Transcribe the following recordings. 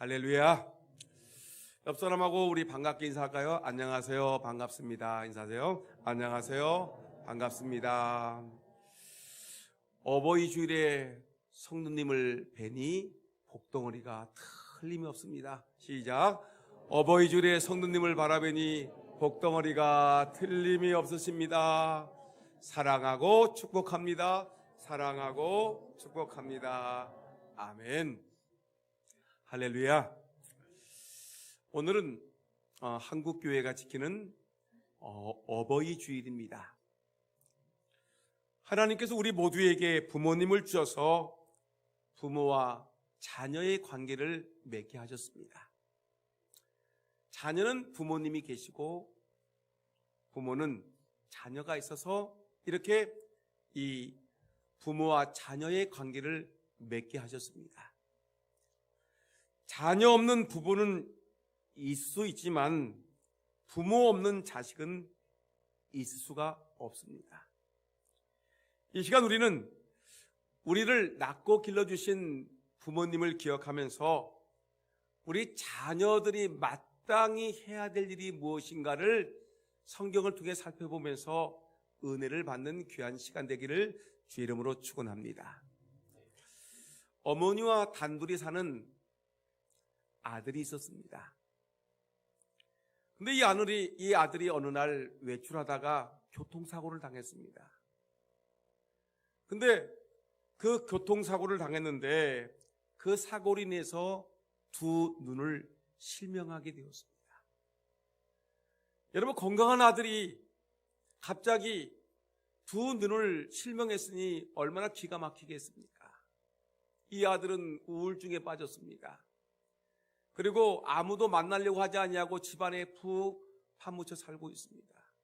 할렐루야. 옆 사람하고 우리 반갑게 인사할까요? 안녕하세요. 반갑습니다. 인사하세요. 안녕하세요. 반갑습니다. 어버이 주일에 성도님을 뵈니 복덩어리가 틀림이 없습니다. 시작. 어버이 주일에 성도님을 바라뵈니 복덩어리가 틀림이 없으십니다. 사랑하고 축복합니다. 사랑하고 축복합니다. 아멘. 할렐루야. 오늘은 한국교회가 지키는 어버이 주일입니다. 하나님께서 우리 모두에게 부모님을 주셔서 부모와 자녀의 관계를 맺게 하셨습니다. 자녀는 부모님이 계시고 부모는 자녀가 있어서 이렇게 이 부모와 자녀의 관계를 맺게 하셨습니다. 자녀 없는 부부는 있을 수 있지만 부모 없는 자식은 있을 수가 없습니다. 이 시간 우리는 우리를 낳고 길러주신 부모님을 기억하면서 우리 자녀들이 마땅히 해야 될 일이 무엇인가를 성경을 통해 살펴보면서 은혜를 받는 귀한 시간 되기를 주의 이름으로 축원합니다. 어머니와 단둘이 사는 아들이 있었습니다. 근데 이 아들이 어느 날 외출하다가 교통사고를 당했습니다. 근데 그 교통사고를 당했는데 그 사고로 인해서 두 눈을 실명하게 되었습니다. 여러분, 건강한 아들이 갑자기 두 눈을 실명했으니 얼마나 기가 막히겠습니까? 이 아들은 우울증에 빠졌습니다. 그리고 아무도 만나려고 하지 아니하고 집안에 푹 파묻혀 살고 있습니다.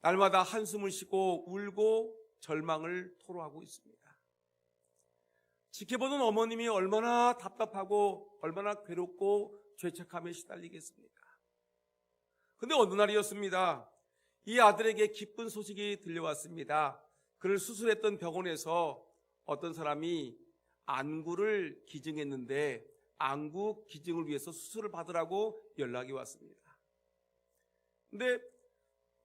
날마다 한숨을 쉬고 울고 절망을 토로하고 있습니다. 지켜보는 어머님이 얼마나 답답하고 얼마나 괴롭고 죄책감에 시달리겠습니까? 근데 어느 날이었습니다. 이 아들에게 기쁜 소식이 들려왔습니다. 그를 수술했던 병원에서 어떤 사람이 안구를 기증했는데 안구 기증을 위해서 수술을 받으라고 연락이 왔습니다. 근데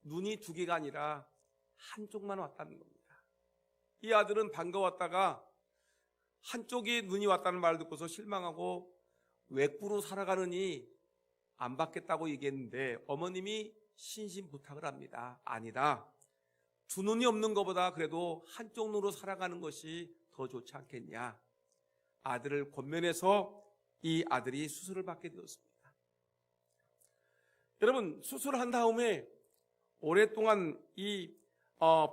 눈이 두 개가 아니라 한쪽만 왔다는 겁니다. 이 아들은 반가웠다가 한쪽이 눈이 왔다는 말을 듣고서 실망하고 외꾸로 살아가느니 안 받겠다고 얘기했는데 어머님이 신신 부탁을 합니다. 아니다. 두 눈이 없는 것보다 그래도 한쪽 눈으로 살아가는 것이 더 좋지 않겠냐. 아들을 권면해서 이 아들이 수술을 받게 되었습니다. 여러분, 수술을 한 다음에 오랫동안 이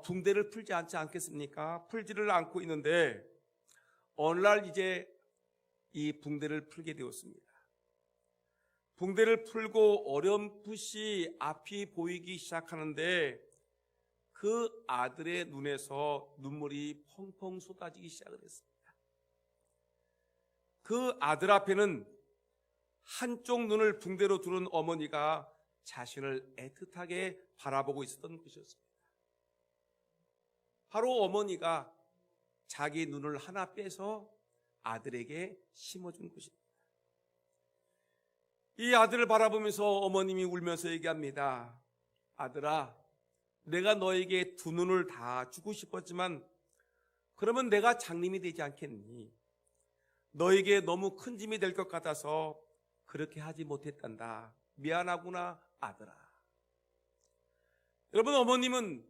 붕대를 풀지 않지 않겠습니까? 풀지를 않고 있는데 어느 날 이제 이 붕대를 풀게 되었습니다. 붕대를 풀고 어렴풋이 앞이 보이기 시작하는데 그 아들의 눈에서 눈물이 펑펑 쏟아지기 시작을 했습니다. 그 아들 앞에는 한쪽 눈을 붕대로 두른 어머니가 자신을 애틋하게 바라보고 있었던 것이었습니다. 바로 어머니가 자기 눈을 하나 빼서 아들에게 심어준 것입니다. 이 아들을 바라보면서 어머님이 울면서 얘기합니다. 아들아, 내가 너에게 두 눈을 다 주고 싶었지만 그러면 내가 장님이 되지 않겠니? 너에게 너무 큰 짐이 될 것 같아서 그렇게 하지 못했단다. 미안하구나, 아들아. 여러분, 어머님은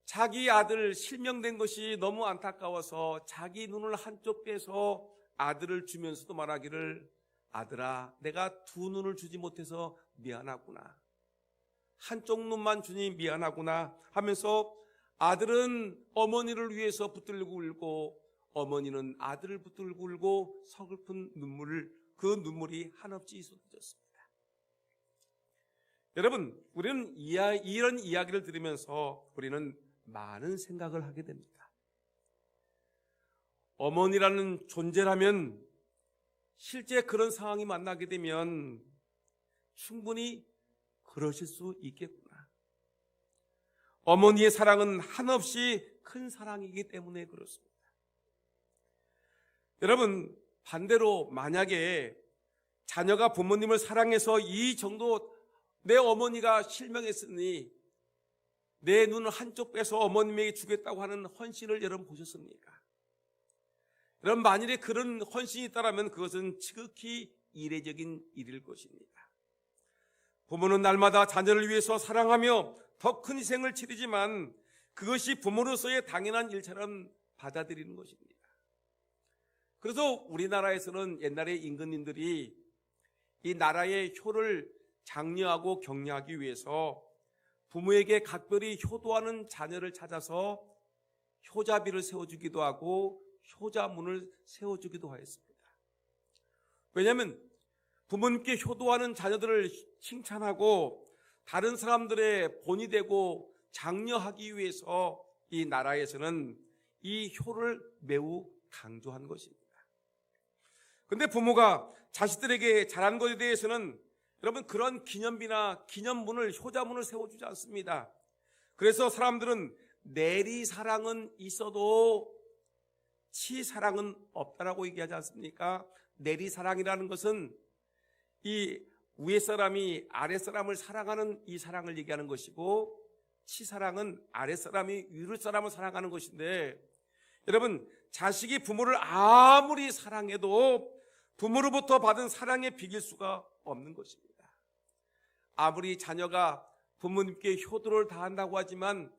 자기 아들 실명된 것이 너무 안타까워서 자기 눈을 한쪽 빼서 아들을 주면서도 말하기를 아들아, 내가 두 눈을 주지 못해서 미안하구나. 한쪽 눈만 주니 미안하구나 하면서 아들은 어머니를 위해서 붙들고 울고 어머니는 아들을 붙들고 울고 서글픈 그 눈물이 한없이 쏟아졌습니다. 여러분, 우리는 이런 이야기를 들으면서 우리는 많은 생각을 하게 됩니다. 어머니라는 존재라면 실제 그런 상황이 만나게 되면 충분히 그러실 수 있겠구나. 어머니의 사랑은 한없이 큰 사랑이기 때문에 그렇습니다. 여러분, 반대로 만약에 자녀가 부모님을 사랑해서 이 정도 내 어머니가 실명했으니 내 눈을 한쪽 빼서 어머님에게 주겠다고 하는 헌신을 여러분 보셨습니까? 여러분, 만일에 그런 헌신이 있다면 그것은 지극히 이례적인 일일 것입니다. 부모는 날마다 자녀를 위해서 사랑하며 더 큰 희생을 치르지만 그것이 부모로서의 당연한 일처럼 받아들이는 것입니다. 그래서 우리나라에서는 옛날에 임금님들이 이 나라의 효를 장려하고 격려하기 위해서 부모에게 각별히 효도하는 자녀를 찾아서 효자비를 세워주기도 하고 효자문을 세워주기도 하였습니다. 왜냐하면 부모님께 효도하는 자녀들을 칭찬하고 다른 사람들의 본이 되고 장려하기 위해서 이 나라에서는 이 효를 매우 강조한 것입니다. 그런데 부모가 자식들에게 잘한 것에 대해서는 여러분 그런 기념비나 기념문을, 효자문을 세워주지 않습니다. 그래서 사람들은 내리사랑은 있어도 치사랑은 없다라고 얘기하지 않습니까? 내리사랑이라는 것은 이 위에 사람이 아래 사람을 사랑하는 이 사랑을 얘기하는 것이고, 치사랑은 아래 사람이 위로 사람을 사랑하는 것인데, 여러분 자식이 부모를 아무리 사랑해도 부모로부터 받은 사랑에 비길 수가 없는 것입니다. 아무리 자녀가 부모님께 효도를 다한다고 하지만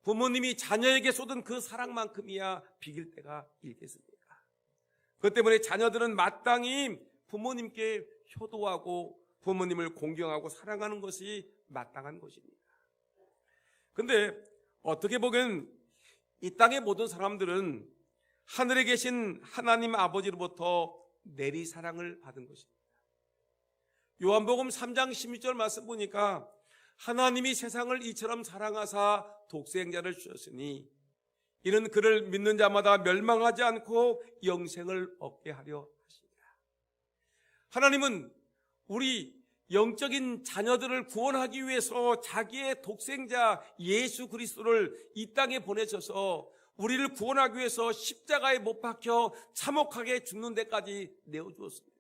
부모님이 자녀에게 쏟은 그 사랑만큼이야 비길 때가 있겠습니까? 그것 때문에 자녀들은 마땅히 부모님께 효도하고 부모님을 공경하고 사랑하는 것이 마땅한 것입니다. 그런데 어떻게 보면 이 땅의 모든 사람들은 하늘에 계신 하나님 아버지로부터 내리사랑을 받은 것입니다. 요한복음 3장 16절 말씀 보니까 하나님이 세상을 이처럼 사랑하사 독생자를 주셨으니 이는 그를 믿는 자마다 멸망하지 않고 영생을 얻게 하려 하시니라. 하나님은 우리 영적인 자녀들을 구원하기 위해서 자기의 독생자 예수 그리스도를 이 땅에 보내셔서 우리를 구원하기 위해서 십자가에 못 박혀 참혹하게 죽는 데까지 내어주었습니다.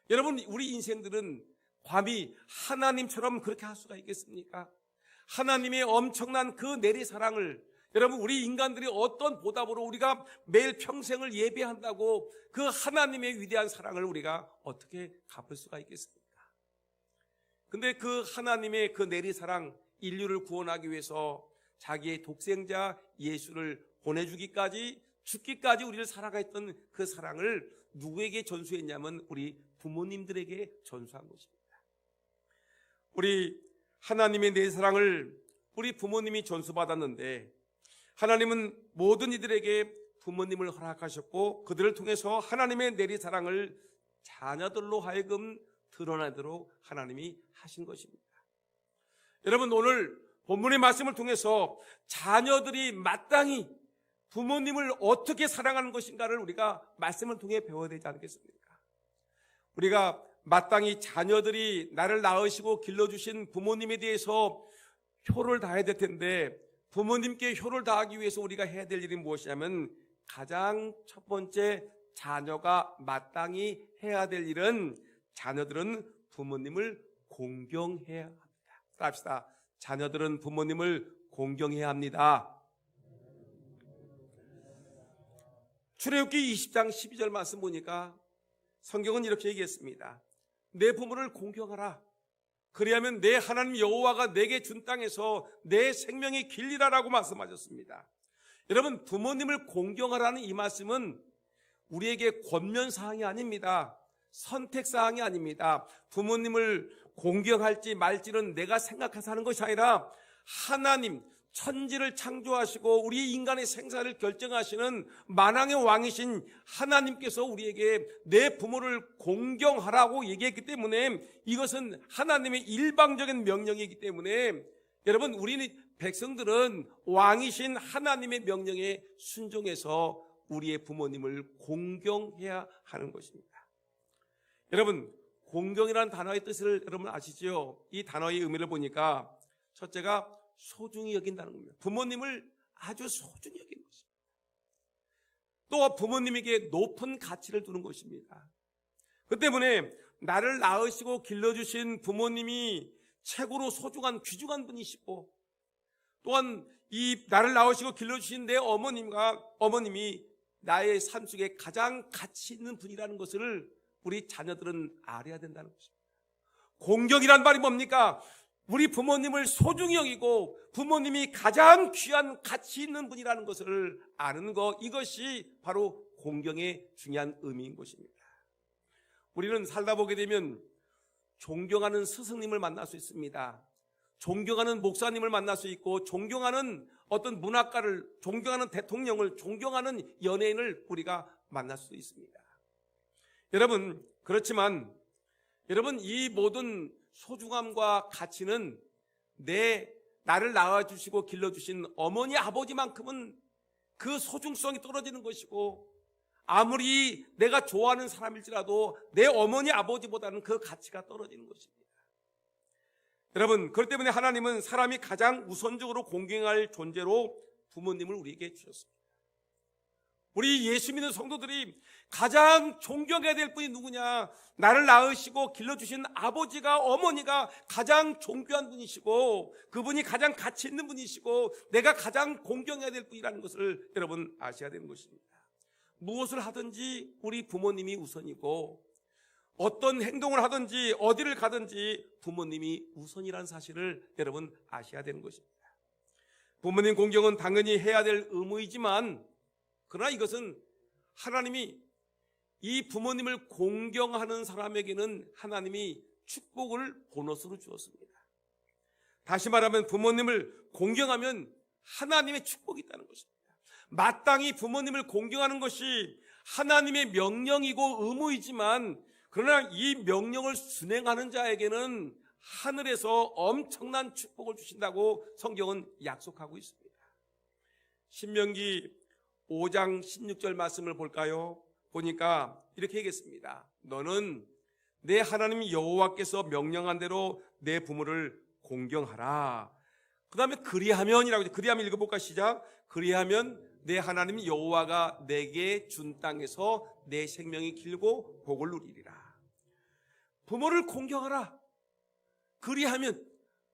여러분, 우리 인생들은 감히 하나님처럼 그렇게 할 수가 있겠습니까? 하나님의 엄청난 그 내리사랑을, 여러분 우리 인간들이 어떤 보답으로 우리가 매일 평생을 예배한다고 그 하나님의 위대한 사랑을 우리가 어떻게 갚을 수가 있겠습니까? 근데 그 하나님의 그 내리사랑, 인류를 구원하기 위해서 자기의 독생자 예수를 보내주기까지, 죽기까지 우리를 사랑했던 그 사랑을 누구에게 전수했냐면 우리 부모님들에게 전수한 것입니다. 우리 하나님의 내사랑을 우리 부모님이 전수받았는데, 하나님은 모든 이들에게 부모님을 허락하셨고 그들을 통해서 하나님의 내리사랑을 자녀들로 하여금 드러나도록 하나님이 하신 것입니다. 여러분, 오늘 본문의 말씀을 통해서 자녀들이 마땅히 부모님을 어떻게 사랑하는 것인가를 우리가 말씀을 통해 배워야 되지 않겠습니까? 우리가 마땅히 자녀들이 나를 낳으시고 길러주신 부모님에 대해서 효를 다해야 될 텐데, 부모님께 효를 다하기 위해서 우리가 해야 될 일이 무엇이냐면 가장 첫 번째, 자녀가 마땅히 해야 될 일은 자녀들은 부모님을 공경해야 합니다. 따라합시다. 자녀들은 부모님을 공경해야 합니다. 출애굽기 20장 12절 말씀 보니까 성경은 이렇게 얘기했습니다. 내 부모를 공경하라. 그리하면 내 하나님 여호와가 내게 준 땅에서 내 생명이 길리라라고 말씀하셨습니다. 여러분, 부모님을 공경하라는 이 말씀은 우리에게 권면사항이 아닙니다. 선택사항이 아닙니다. 부모님을 공경할지 말지는 내가 생각해서 하는 것이 아니라 하나님, 천지를 창조하시고 우리 인간의 생사를 결정하시는 만왕의 왕이신 하나님께서 우리에게 내 부모를 공경하라고 얘기했기 때문에 이것은 하나님의 일방적인 명령이기 때문에, 여러분, 우리 백성들은 왕이신 하나님의 명령에 순종해서 우리의 부모님을 공경해야 하는 것입니다. 여러분, 공경이라는 단어의 뜻을 여러분 아시죠? 이 단어의 의미를 보니까 첫째가 소중히 여긴다는 겁니다. 부모님을 아주 소중히 여기는 것입니다. 또 부모님에게 높은 가치를 두는 것입니다. 그 때문에 나를 낳으시고 길러주신 부모님이 최고로 소중한 귀중한 분이시고, 또한 이 나를 낳으시고 길러주신 내 어머님이 나의 삶 속에 가장 가치 있는 분이라는 것을 우리 자녀들은 알아야 된다는 것입니다. 공경이란 말이 뭡니까? 우리 부모님을 소중히 여기고 부모님이 가장 귀한 가치 있는 분이라는 것을 아는 것, 이것이 바로 공경의 중요한 의미인 것입니다. 우리는 살다 보게 되면 존경하는 스승님을 만날 수 있습니다. 존경하는 목사님을 만날 수 있고, 존경하는 어떤 문학가를, 존경하는 대통령을, 존경하는 연예인을 우리가 만날 수도 있습니다. 여러분, 그렇지만 여러분, 이 모든 소중함과 가치는 나를 낳아주시고 길러주신 어머니 아버지만큼은 그 소중성이 떨어지는 것이고, 아무리 내가 좋아하는 사람일지라도 내 어머니 아버지보다는 그 가치가 떨어지는 것입니다. 여러분, 그렇기 때문에 하나님은 사람이 가장 우선적으로 공경할 존재로 부모님을 우리에게 주셨습니다. 우리 예수 믿는 성도들이 가장 존경해야 될 분이 누구냐? 나를 낳으시고 길러주신 아버지가, 어머니가 가장 존귀한 분이시고, 그분이 가장 가치 있는 분이시고, 내가 가장 공경해야 될 분이라는 것을 여러분 아셔야 되는 것입니다. 무엇을 하든지 우리 부모님이 우선이고, 어떤 행동을 하든지 어디를 가든지 부모님이 우선이라는 사실을 여러분 아셔야 되는 것입니다. 부모님 공경은 당연히 해야 될 의무이지만, 그러나 이것은 하나님이 이 부모님을 공경하는 사람에게는 하나님이 축복을 보너스로 주었습니다. 다시 말하면 부모님을 공경하면 하나님의 축복이 있다는 것입니다. 마땅히 부모님을 공경하는 것이 하나님의 명령이고 의무이지만, 그러나 이 명령을 순행하는 자에게는 하늘에서 엄청난 축복을 주신다고 성경은 약속하고 있습니다. 신명기 5장 16절 말씀을 볼까요? 보니까 이렇게 얘기했습니다. 너는 내 하나님 여호와께서 명령한 대로 내 부모를 공경하라. 그 다음에 그리하면이라고 했죠. 그리하면 읽어볼까? 시작. 그리하면 내 하나님 여호와가 내게 준 땅에서 내 생명이 길고 복을 누리리라. 부모를 공경하라. 그리하면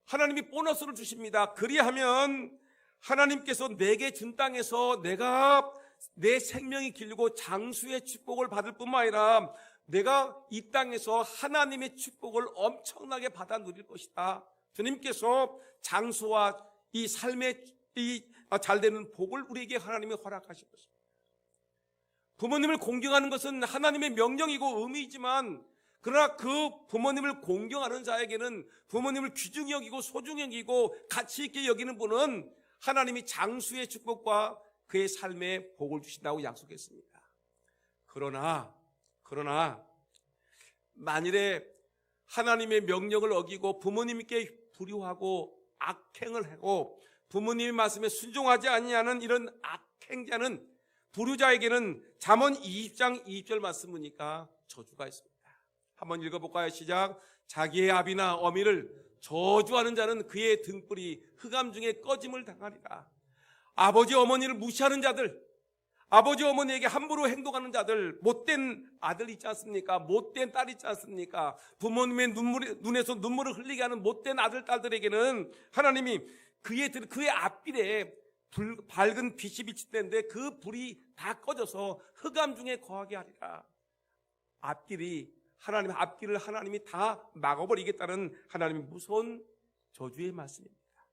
하나님이 보너스를 주십니다. 그리하면 하나님께서 내게 준 땅에서 내가 내 생명이 길고 장수의 축복을 받을 뿐만 아니라 내가 이 땅에서 하나님의 축복을 엄청나게 받아 누릴 것이다. 주님께서 장수와 이 삶의 잘 되는 복을 우리에게 하나님이 허락하신 것입니다. 부모님을 공경하는 것은 하나님의 명령이고 의미이지만, 그러나 그 부모님을 공경하는 자에게는 부모님을 귀중히 여기고 소중히 여기고 가치 있게 여기는 분은 하나님이 장수의 축복과 그의 삶에 복을 주신다고 약속했습니다. 그러나 만일에 하나님의 명령을 어기고 부모님께 불효하고 악행을 하고 부모님의 말씀에 순종하지 아니하는 이런 악행자는, 불효자에게는 잠언 20장 20절 말씀 보니까 저주가 있습니다. 한번 읽어볼까요? 시작. 자기의 아비나 어미를 저주하는 자는 그의 등불이 흑암 중에 꺼짐을 당하리라. 아버지 어머니를 무시하는 자들, 아버지 어머니에게 함부로 행동하는 자들, 못된 아들 있지 않습니까? 못된 딸 있지 않습니까? 부모님의 눈에서 눈물을 흘리게 하는 못된 아들, 딸들에게는 하나님이 그의 앞길에 밝은 빛이 비칠 때인데 그 불이 다 꺼져서 흑암 중에 거하게 하리라. 앞길을 하나님이 다 막아버리겠다는 하나님의 무서운 저주의 말씀입니다.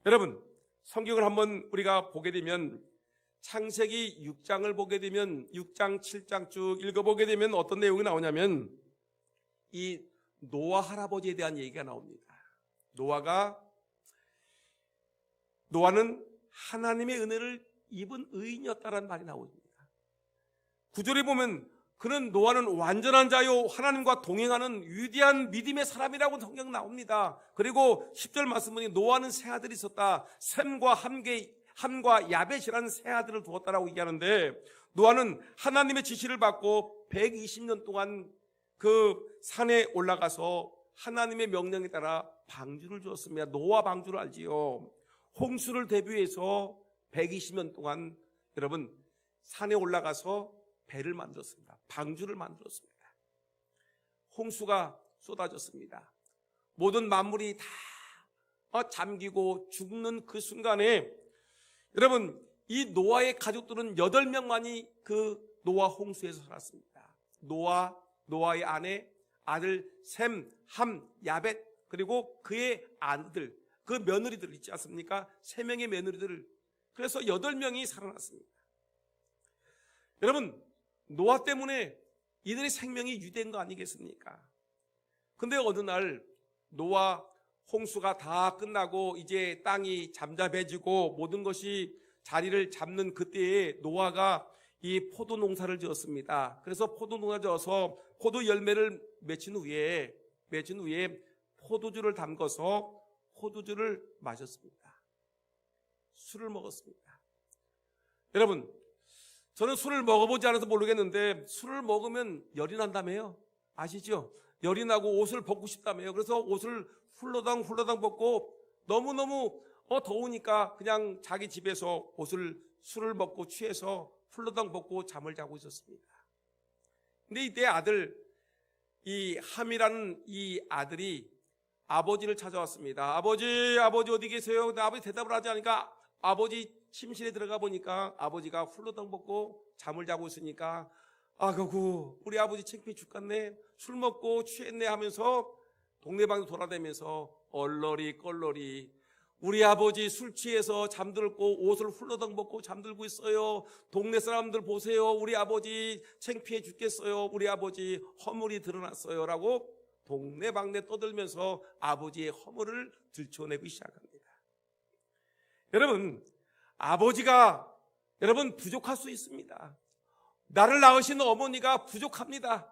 여러분, 성경을 한번 우리가 보게 되면 창세기 6장을 보게 되면 6장, 7장 쭉 읽어보게 되면 어떤 내용이 나오냐면 이 노아 할아버지에 대한 얘기가 나옵니다. 노아는 하나님의 은혜를 입은 의인이었다라는 말이 나옵니다. 9절에 보면 그는 노아는 완전한 자요 하나님과 동행하는 위대한 믿음의 사람이라고 성경 나옵니다. 그리고 10절 말씀 보니 노아는 세 아들이 있었다. 셈과 함과 야벳이라는 세 아들을 두었다라고 얘기하는데, 노아는 하나님의 지시를 받고 120년 동안 그 산에 올라가서 하나님의 명령에 따라 방주를 주었습니다. 노아 방주를 알지요. 홍수를 대비해서 120년 동안 여러분 산에 올라가서 배를 만들었습니다. 방주를 만들었습니다. 홍수가 쏟아졌습니다. 모든 만물이 다 잠기고 죽는 그 순간에 여러분, 이 노아의 가족들은 8명만이 그 노아 홍수에서 살았습니다. 노아의 아들 셈, 함, 야벳, 그리고 그의 아들, 그 며느리들 있지 않습니까? 3명의 며느리들. 그래서 8명이 살아났습니다. 여러분, 노아 때문에 이들의 생명이 유대한 거 아니겠습니까? 근데 어느 날 노아 홍수가 다 끝나고 이제 땅이 잠잠해지고 모든 것이 자리를 잡는 그때에 노아가 이 포도 농사를 지었습니다. 그래서 포도 농사 지어서 포도 열매를 맺힌 후에 포도주를 담궈서 포도주를 마셨습니다. 술을 먹었습니다. 여러분, 저는 술을 먹어보지 않아서 모르겠는데 술을 먹으면 열이 난다며요. 아시죠? 열이 나고 옷을 벗고 싶다며요. 그래서 옷을 훌러당 벗고 너무너무 더우니까 그냥 자기 집에서 술을 먹고 취해서 훌러당 벗고 잠을 자고 있었습니다. 근데 이때 이 함이라는 이 아들이 아버지를 찾아왔습니다. 아버지 어디 계세요? 근데 아버지 대답을 하지 않으니까 아버지 침실에 들어가 보니까 아버지가 훌러덩 벗고 잠을 자고 있으니까 아이고 우리 아버지 창피해 죽겠네, 술 먹고 취했네 하면서 동네방도 돌아다니면서 얼러리 껄러리 우리 아버지 술 취해서 잠들고 옷을 훌러덩 벗고 잠들고 있어요. 동네 사람들 보세요. 우리 아버지 창피해 죽겠어요. 우리 아버지 허물이 드러났어요. 라고 동네방네 떠들면서 아버지의 허물을 들춰내기 시작합니다. 여러분, 아버지가 부족할 수 있습니다. 나를 낳으신 어머니가 부족합니다.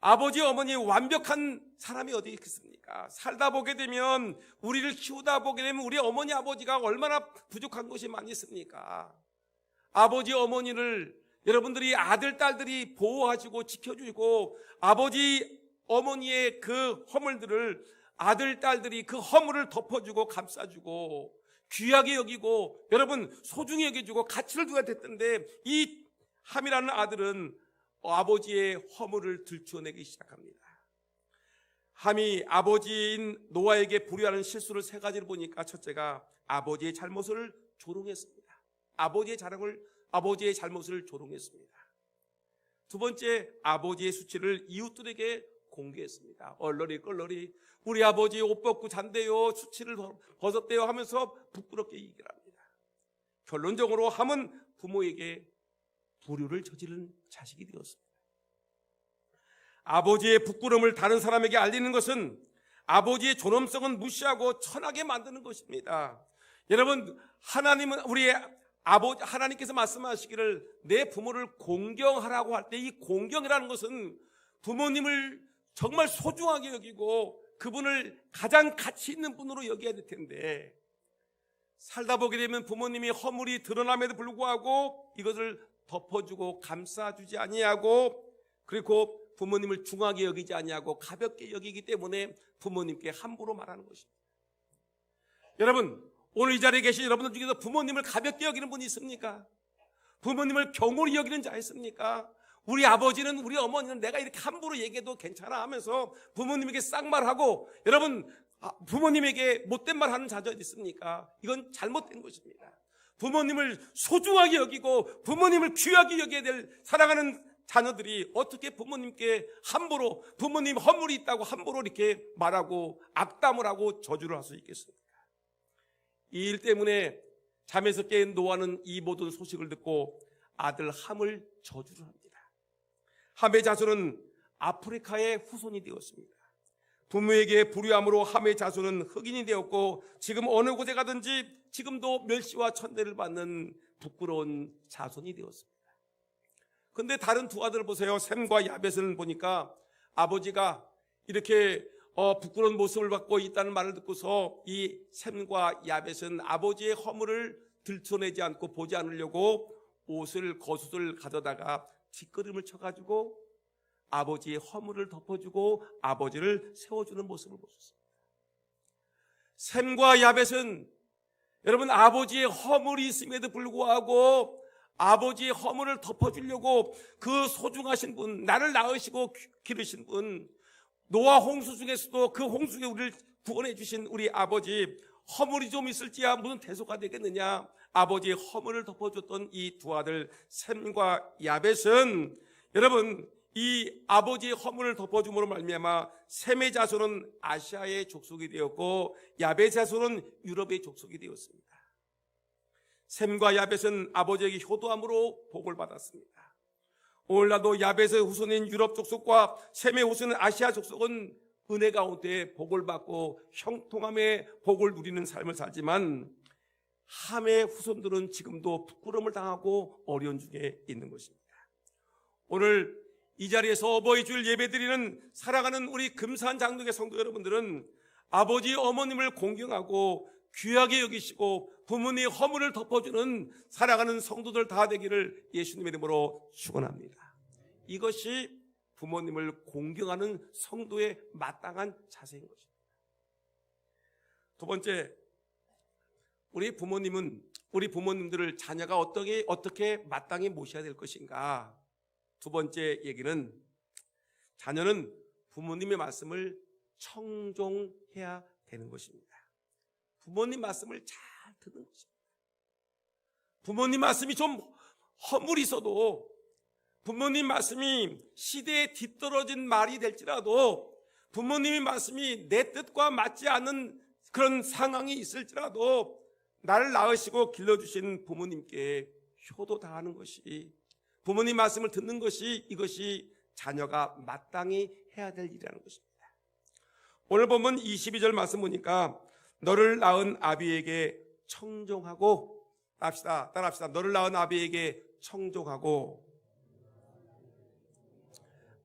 아버지 어머니 완벽한 사람이 어디 있겠습니까? 살다 보게 되면, 우리를 키우다 보게 되면 우리 어머니 아버지가 얼마나 부족한 것이 많이 있습니까? 아버지 어머니를 여러분들이 아들 딸들이 보호하시고 지켜주고, 아버지 어머니의 그 허물들을 아들 딸들이 그 허물을 덮어주고 감싸주고 귀하게 여기고 여러분 소중히 여겨주고 가치를 두어야 됐던데, 이 함이라는 아들은 아버지의 허물을 들춰내기 시작합니다. 함이 아버지인 노아에게 불의하는 실수를 3가지를 보니까, 첫째가 아버지의 잘못을 조롱했습니다. 아버지의 잘못을 조롱했습니다. 두 번째, 아버지의 수치를 이웃들에게 공개했습니다. 얼러리 껄러리 우리 아버지 옷 벗고 잔대요, 수치를 벗었대요 하면서 부끄럽게 얘기를 합니다. 결론적으로 함은 부모에게 불효를 저지른 자식이 되었습니다. 아버지의 부끄러움을 다른 사람에게 알리는 것은 아버지의 존엄성은 무시하고 천하게 만드는 것입니다. 여러분, 하나님께서 말씀하시기를 내 부모를 공경하라고 할 때, 이 공경이라는 것은 부모님을 정말 소중하게 여기고 그분을 가장 가치 있는 분으로 여겨야 될 텐데, 살다 보게 되면 부모님이 허물이 드러남에도 불구하고 이것을 덮어주고 감싸주지 아니하고, 그리고 부모님을 중하게 여기지 아니하고 가볍게 여기기 때문에 부모님께 함부로 말하는 것입니다. 여러분, 오늘 이 자리에 계신 여러분들 중에서 부모님을 가볍게 여기는 분이 있습니까? 부모님을 경홀히 여기는 자 있습니까? 우리 아버지는, 우리 어머니는 내가 이렇게 함부로 얘기해도 괜찮아 하면서 부모님에게 쌍말하고, 여러분 부모님에게 못된 말 하는 자녀 있습니까? 이건 잘못된 것입니다. 부모님을 소중하게 여기고 부모님을 귀하게 여겨야 될 사랑하는 자녀들이 어떻게 부모님께 함부로, 부모님 허물이 있다고 함부로 이렇게 말하고 악담을 하고 저주를 할 수 있겠습니까? 이 일 때문에 잠에서 깬 노아는 이 모든 소식을 듣고 아들 함을 저주를 합니다. 함의 자손은 아프리카의 후손이 되었습니다. 부모에게 불의함으로 함의 자손은 흑인이 되었고, 지금 어느 곳에 가든지 지금도 멸시와 천대를 받는 부끄러운 자손이 되었습니다. 그런데 다른 두 아들을 보세요. 셈과 야벳을 보니까 아버지가 이렇게 부끄러운 모습을 갖고 있다는 말을 듣고서 이 셈과 야벳은 아버지의 허물을 들춰내지 않고 보지 않으려고 겉옷을 가져다가 뒷걸음을 쳐가지고 아버지의 허물을 덮어주고 아버지를 세워주는 모습을 보셨습니다. 셈과 야벳은 여러분 아버지의 허물이 있음에도 불구하고 아버지의 허물을 덮어주려고 그 소중하신 분, 나를 낳으시고 기르신 분, 노아 홍수 중에서도 그 홍수에 우리를 구원해 주신 우리 아버지, 허물이 좀 있을지야 무슨 대소가 되겠느냐. 아버지의 허물을 덮어줬던 이 두 아들 셈과 야벳은, 여러분, 이 아버지의 허물을 덮어줌으로 말미암아 셈의 자손은 아시아의 족속이 되었고 야벳의 자손은 유럽의 족속이 되었습니다. 셈과 야벳은 아버지에게 효도함으로 복을 받았습니다. 오늘날도 야벳의 후손인 유럽 족속과 셈의 후손인 아시아 족속은 은혜 가운데 복을 받고 형통함의 복을 누리는 삶을 살지만 함의 후손들은 지금도 부끄러움을 당하고 어려운 중에 있는 것입니다. 오늘 이 자리에서 어버이 주일 예배드리는 사랑하는 우리 금산 장로교 성도 여러분들은 아버지 어머님을 공경하고 귀하게 여기시고 부모님의 허물을 덮어주는 사랑하는 성도들 다 되기를 예수님의 이름으로 축원합니다. 이것이 부모님을 공경하는 성도의 마땅한 자세인 것입니다. 두 번째, 우리 부모님들을 자녀가 어떻게 마땅히 모셔야 될 것인가. 두 번째 얘기는, 자녀는 부모님의 말씀을 청종해야 되는 것입니다. 부모님 말씀을 잘 듣는 것입니다. 부모님 말씀이 좀 허물이 있어도, 부모님 말씀이 시대에 뒤떨어진 말이 될지라도, 부모님의 말씀이 내 뜻과 맞지 않는 그런 상황이 있을지라도 나를 낳으시고 길러주신 부모님께 효도당하는 것이, 부모님 말씀을 듣는 것이, 이것이 자녀가 마땅히 해야 될 일이라는 것입니다. 오늘 보면 22절 말씀 보니까 너를 낳은 아비에게 청종하고, 따라합시다. 너를 낳은 아비에게 청종하고.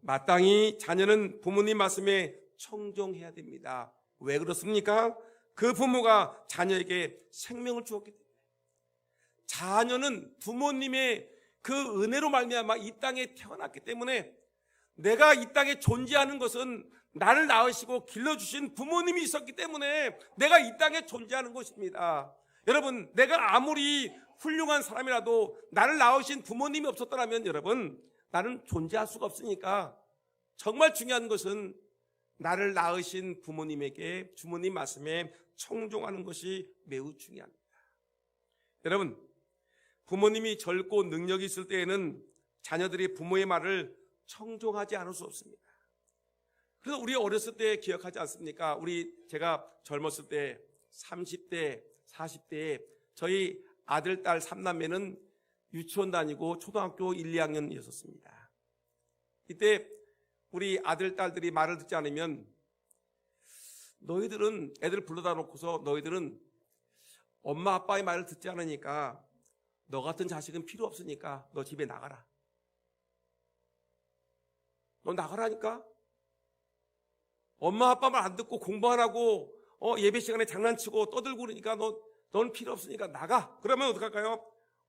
마땅히 자녀는 부모님 말씀에 청종해야 됩니다. 왜 그렇습니까? 그 부모가 자녀에게 생명을 주었기 때문에. 자녀는 부모님의 그 은혜로 말미암아 이 땅에 태어났기 때문에, 내가 이 땅에 존재하는 것은 나를 낳으시고 길러주신 부모님이 있었기 때문에 내가 이 땅에 존재하는 것입니다. 여러분, 내가 아무리 훌륭한 사람이라도 나를 낳으신 부모님이 없었더라면 여러분, 나는 존재할 수가 없으니까 정말 중요한 것은 나를 낳으신 부모님에게, 주모님 말씀에 청종하는 것이 매우 중요합니다. 여러분, 부모님이 젊고 능력이 있을 때에는 자녀들이 부모의 말을 청종하지 않을 수 없습니다. 그래서 우리 어렸을 때 기억하지 않습니까? 제가 젊었을 때 30대, 40대에 저희 아들, 딸 3남매는 유치원 다니고 초등학교 1, 2학년이었습니다. 이때 우리 아들, 딸들이 말을 듣지 않으면, 너희들은, 애들 불러다 놓고서 너희들은 엄마 아빠의 말을 듣지 않으니까 너 같은 자식은 필요 없으니까 너 집에 나가라. 너 나가라니까? 엄마 아빠 말 안 듣고 공부 안 하고 예배 시간에 장난치고 떠들고 그러니까 너는 필요 없으니까 나가. 그러면 어떡할까요?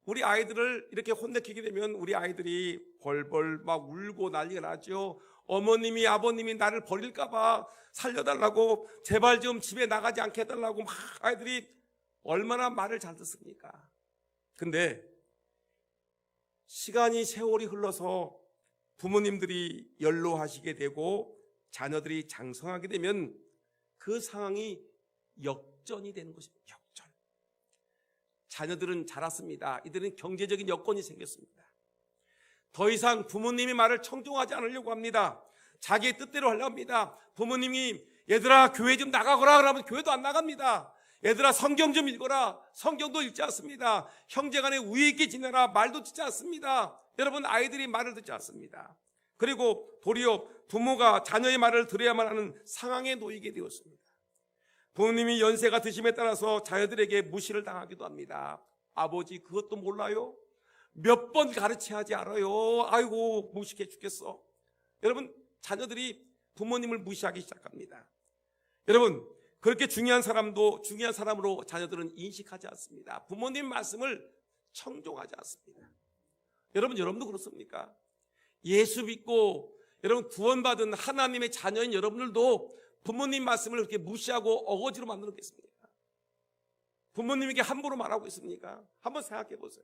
우리 아이들을 이렇게 혼내키게 되면 우리 아이들이 벌벌 막 울고 난리가 나죠. 어머님이 아버님이 나를 버릴까 봐 살려달라고, 제발 좀 집에 나가지 않게 해달라고 막 아이들이 얼마나 말을 잘 듣습니까? 근데 시간이, 세월이 흘러서 부모님들이 연로하시게 되고 자녀들이 장성하게 되면 그 상황이 역전이 되는 것입니다. 역전. 자녀들은 자랐습니다. 이들은 경제적인 여건이 생겼습니다. 더 이상 부모님의 말을 청종하지 않으려고 합니다. 자기의 뜻대로 하려고 합니다. 부모님이 얘들아 교회 좀 나가거라 그러면 교회도 안 나갑니다. 얘들아 성경 좀 읽어라, 성경도 읽지 않습니다. 형제간에 우애 있게 지내라, 말도 듣지 않습니다. 여러분, 아이들이 말을 듣지 않습니다. 그리고 도리어 부모가 자녀의 말을 들어야만 하는 상황에 놓이게 되었습니다. 부모님이 연세가 드심에 따라서 자녀들에게 무시를 당하기도 합니다. 아버지 그것도 몰라요? 몇 번 가르쳐야 하지 알아요? 아이고 무식해 죽겠어. 여러분, 자녀들이 부모님을 무시하기 시작합니다. 여러분, 그렇게 중요한 사람으로 자녀들은 인식하지 않습니다. 부모님 말씀을 청종하지 않습니다. 여러분도 그렇습니까? 예수 믿고 여러분 구원받은 하나님의 자녀인 여러분들도 부모님 말씀을 그렇게 무시하고 어거지로 만들었겠습니까? 부모님에게 함부로 말하고 있습니까? 한번 생각해 보세요.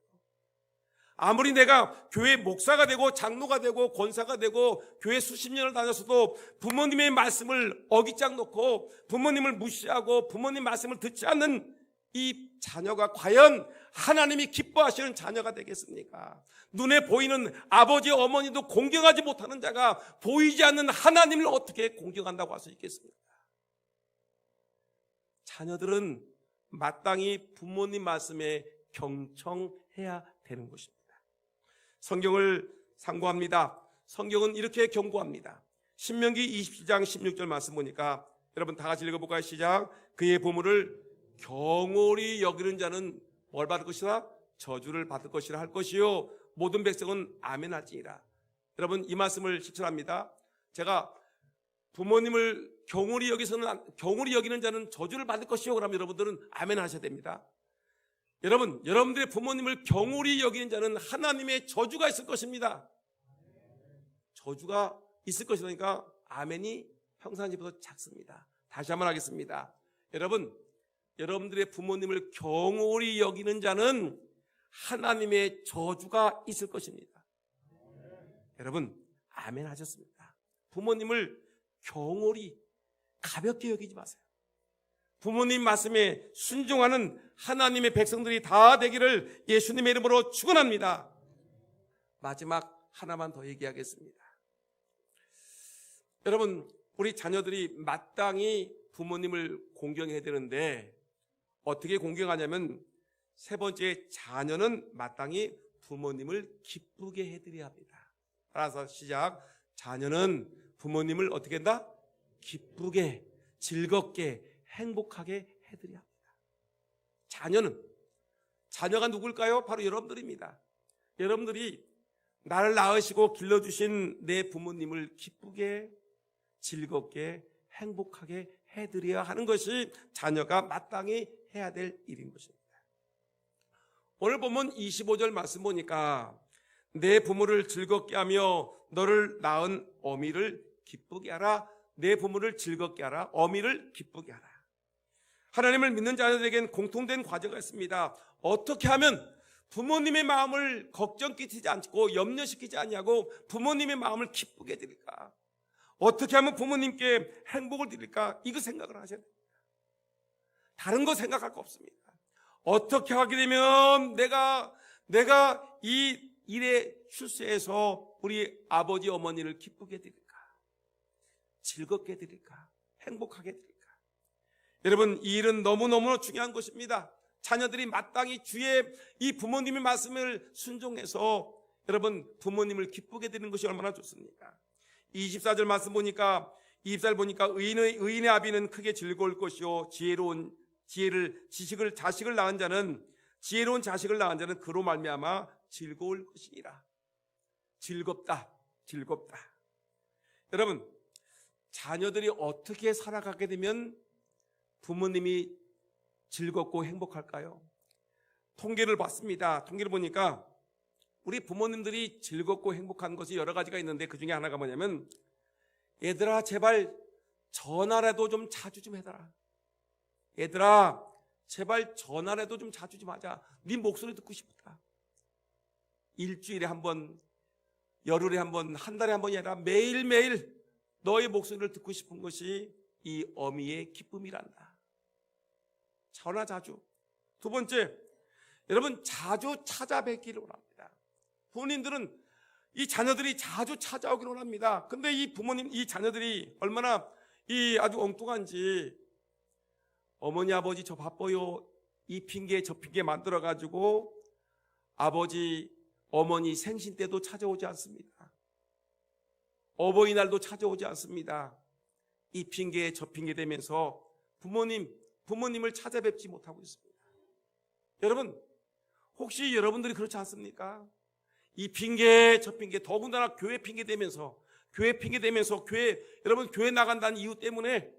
아무리 내가 교회 목사가 되고 장로가 되고 권사가 되고 교회 수십 년을 다녔어도 부모님의 말씀을 어깃장 놓고 부모님을 무시하고 부모님 말씀을 듣지 않는 이 자녀가 과연 하나님이 기뻐하시는 자녀가 되겠습니까? 눈에 보이는 아버지 어머니도 공경하지 못하는 자가 보이지 않는 하나님을 어떻게 공경한다고 할 수 있겠습니까? 자녀들은 마땅히 부모님 말씀에 경청해야 되는 것입니다. 성경을 상고합니다. 성경은 이렇게 경고합니다. 신명기 27장 16절 말씀 보니까 여러분 다 같이 읽어볼까요? 시작. 그의 보물을 경홀히 여기는 자는 뭘 받을 것이라? 저주를 받을 것이라 할 것이요 모든 백성은 아멘 할지니라. 여러분 이 말씀을 실천합니다. 제가 부모님을 경홀히 여기는 자는 저주를 받을 것이요 그러면 여러분들은 아멘 하셔야 됩니다. 여러분들의 부모님을 경홀히 여기는 자는 하나님의 저주가 있을 것입니다. 저주가 있을 것이라니까 아멘이 평상시보다 작습니다. 다시 한번 하겠습니다. 여러분들의 부모님을 경홀히 여기는 자는 하나님의 저주가 있을 것입니다. 여러분 아멘 하셨습니다. 부모님을 경홀히 가볍게 여기지 마세요. 부모님 말씀에 순종하는 하나님의 백성들이 다 되기를 예수님의 이름으로 축원합니다. 마지막 하나만 더 얘기하겠습니다. 여러분 우리 자녀들이 마땅히 부모님을 공경해야 되는데 어떻게 공경하냐면 세 번째, 자녀는 마땅히 부모님을 기쁘게 해드려야 합니다. 따라서 시작. 자녀는 부모님을 어떻게 한다? 기쁘게, 즐겁게, 행복하게 해드려야 합니다. 자녀가 누굴까요? 바로 여러분들입니다. 여러분들이 나를 낳으시고 길러주신 내 부모님을 기쁘게, 즐겁게, 행복하게 해드려야 하는 것이 자녀가 마땅히 해야 될 일인 것입니다. 오늘 보면 25절 말씀 보니까 내 부모를 즐겁게 하며 너를 낳은 어미를 기쁘게 하라. 내 부모를 즐겁게 하라. 어미를 기쁘게 하라. 하나님을 믿는 자녀들에겐 공통된 과제가 있습니다. 어떻게 하면 부모님의 마음을 걱정 끼치지 않고 염려시키지 않냐고 부모님의 마음을 기쁘게 드릴까? 어떻게 하면 부모님께 행복을 드릴까? 이거 생각을 하셔야 됩니다. 다른 거 생각할 거 없습니다. 어떻게 하게 되면 내가 이 일에 출세해서 우리 아버지 어머니를 기쁘게 드릴까? 즐겁게 드릴까? 행복하게 드릴까? 여러분 이 일은 너무너무 중요한 것입니다. 자녀들이 마땅히 주의 이 부모님의 말씀을 순종해서 여러분 부모님을 기쁘게 드리는 것이 얼마나 좋습니까? 24절 말씀 보니까 의인의 아비는 크게 즐거울 것이요 지혜로운 자식을 낳은 자는 그로 말미암아 즐거울 것이니라. 즐겁다. 여러분 자녀들이 어떻게 살아가게 되면 부모님이 즐겁고 행복할까요? 통계를 봤습니다. 통계를 보니까 우리 부모님들이 즐겁고 행복한 것이 여러 가지가 있는데 그 중에 하나가 뭐냐면 얘들아 제발 전화라도 좀 자주 좀 해달라. 얘들아 제발 전화라도 좀 자주 좀 하자. 네 목소리 듣고 싶다. 일주일에 한 번, 열흘에 한 번, 한 달에 한 번이 아니라 매일매일 너의 목소리를 듣고 싶은 것이 이 어미의 기쁨이란다. 전화 자주. 두 번째, 여러분 자주 찾아뵙기를 원합니다. 부모님들은 이 자녀들이 자주 찾아오기를 원합니다. 근데 이 자녀들이 얼마나 아주 엉뚱한지 어머니 아버지 저 바빠요 이 핑계 저 핑계 만들어가지고 아버지 어머니 생신 때도 찾아오지 않습니다. 어버이날도 찾아오지 않습니다. 이 핑계 저 핑계 되면서 부모님을 찾아뵙지 못하고 있습니다. 여러분 혹시 여러분들이 그렇지 않습니까? 이 핑계 저 핑계 더군다나 교회 핑계 되면서 여러분 교회 나간다는 이유 때문에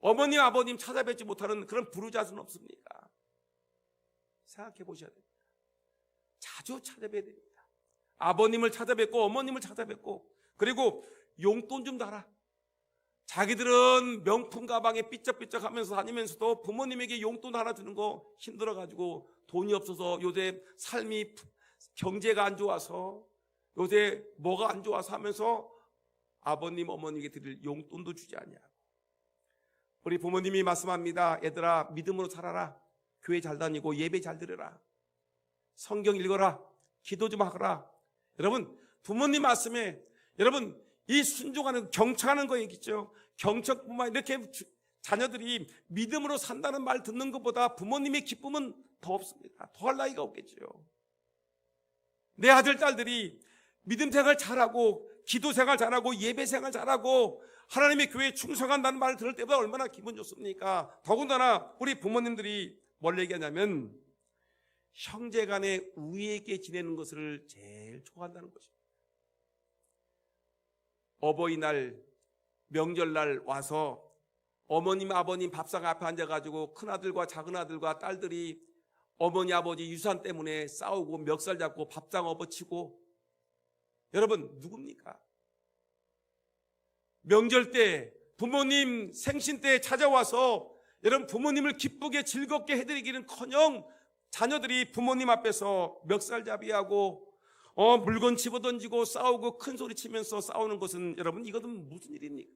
어머님 아버님 찾아뵙지 못하는 그런 부르자는 없습니까? 생각해 보셔야 됩니다. 자주 찾아뵈야 됩니다. 아버님을 찾아뵙고 어머님을 찾아뵙고 그리고 용돈 좀 달아. 자기들은 명품 가방에 삐쩍삐쩍 하면서 다니면서도 부모님에게 용돈 하나 주는 거 힘들어가지고 돈이 없어서 요새 삶이 경제가 안 좋아서, 요새 뭐가 안 좋아서 하면서 아버님 어머니에게 드릴 용돈도 주지 않냐고. 우리 부모님이 말씀합니다. 얘들아, 믿음으로 살아라. 교회 잘 다니고 예배 잘 들으라. 성경 읽어라. 기도 좀 하거라. 여러분, 부모님 말씀에 여러분 이 순종하는, 경청하는 거 얘기죠. 경청뿐만 이렇게 자녀들이 믿음으로 산다는 말 듣는 것보다 부모님의 기쁨은 더 없습니다. 더할 나위가 없겠죠. 내 아들 딸들이 믿음 생활 잘하고 기도 생활 잘하고 예배 생활 잘하고 하나님의 교회에 충성한다는 말을 들을 때보다 얼마나 기분 좋습니까? 더군다나 우리 부모님들이 뭘 얘기하냐면 형제 간에 우애 있게 지내는 것을 제일 좋아한다는 것입니다. 어버이날, 명절날 와서 어머님, 아버님 밥상 앞에 앉아가지고 큰아들과 작은아들과 딸들이 어머니, 아버지 유산 때문에 싸우고 멱살 잡고 밥상 엎어치고, 여러분 누굽니까? 명절 때, 부모님 생신 때 찾아와서 여러분 부모님을 기쁘게 즐겁게 해드리기는커녕 자녀들이 부모님 앞에서 멱살잡이하고 물건 집어던지고 싸우고 큰소리 치면서 싸우는 것은, 여러분 이것은 무슨 일입니까?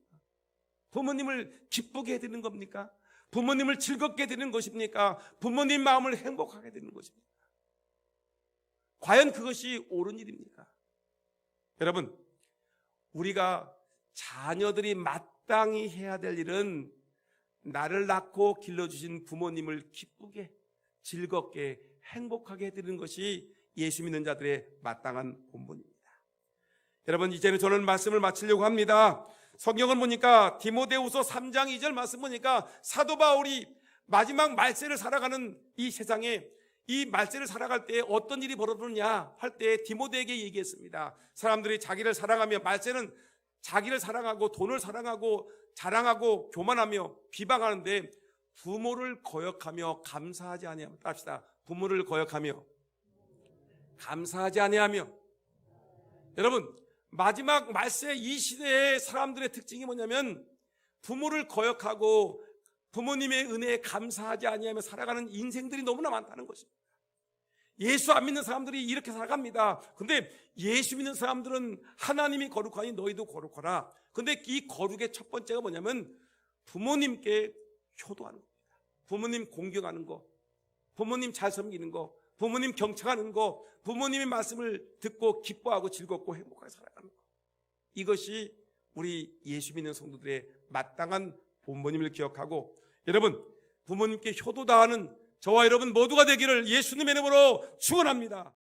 부모님을 기쁘게 해드리는 겁니까? 부모님을 즐겁게 해드리는 것입니까? 부모님 마음을 행복하게 해드리는 것입니까? 과연 그것이 옳은 일입니까? 여러분, 우리가 자녀들이 마땅히 해야 될 일은 나를 낳고 길러주신 부모님을 기쁘게, 즐겁게, 행복하게 해드리는 것이 예수 믿는 자들의 마땅한 본분입니다. 여러분, 이제는 저는 말씀을 마치려고 합니다. 성경을 보니까 디모데후서 3장 2절 말씀 보니까 사도 바울이 마지막 말세를 살아가는 이 세상에, 이 말세를 살아갈 때 어떤 일이 벌어지느냐 할 때 디모데에게 얘기했습니다. 사람들이 자기를 사랑하며, 말세는 자기를 사랑하고 돈을 사랑하고 자랑하고 교만하며 비방하는데 부모를 거역하며 감사하지 아니하며, 합시다. 부모를 거역하며 감사하지 아니하며. 여러분, 마지막 말세 이 시대의 사람들의 특징이 뭐냐면 부모를 거역하고 부모님의 은혜에 감사하지 아니하며 살아가는 인생들이 너무나 많다는 것입니다. 예수 안 믿는 사람들이 이렇게 살아갑니다. 근데 예수 믿는 사람들은 하나님이 거룩하니 너희도 거룩하라. 근데 이 거룩의 첫 번째가 뭐냐면 부모님께 효도하는 겁니다. 부모님 공경하는 거, 부모님 잘 섬기는 거, 부모님 경청하는 거, 부모님의 말씀을 듣고 기뻐하고 즐겁고 행복하게 살아가는 거. 이것이 우리 예수 믿는 성도들의 마땅한 본분임을 기억하고, 여러분, 부모님께 효도 다하는 저와 여러분 모두가 되기를 예수님의 이름으로 축원합니다.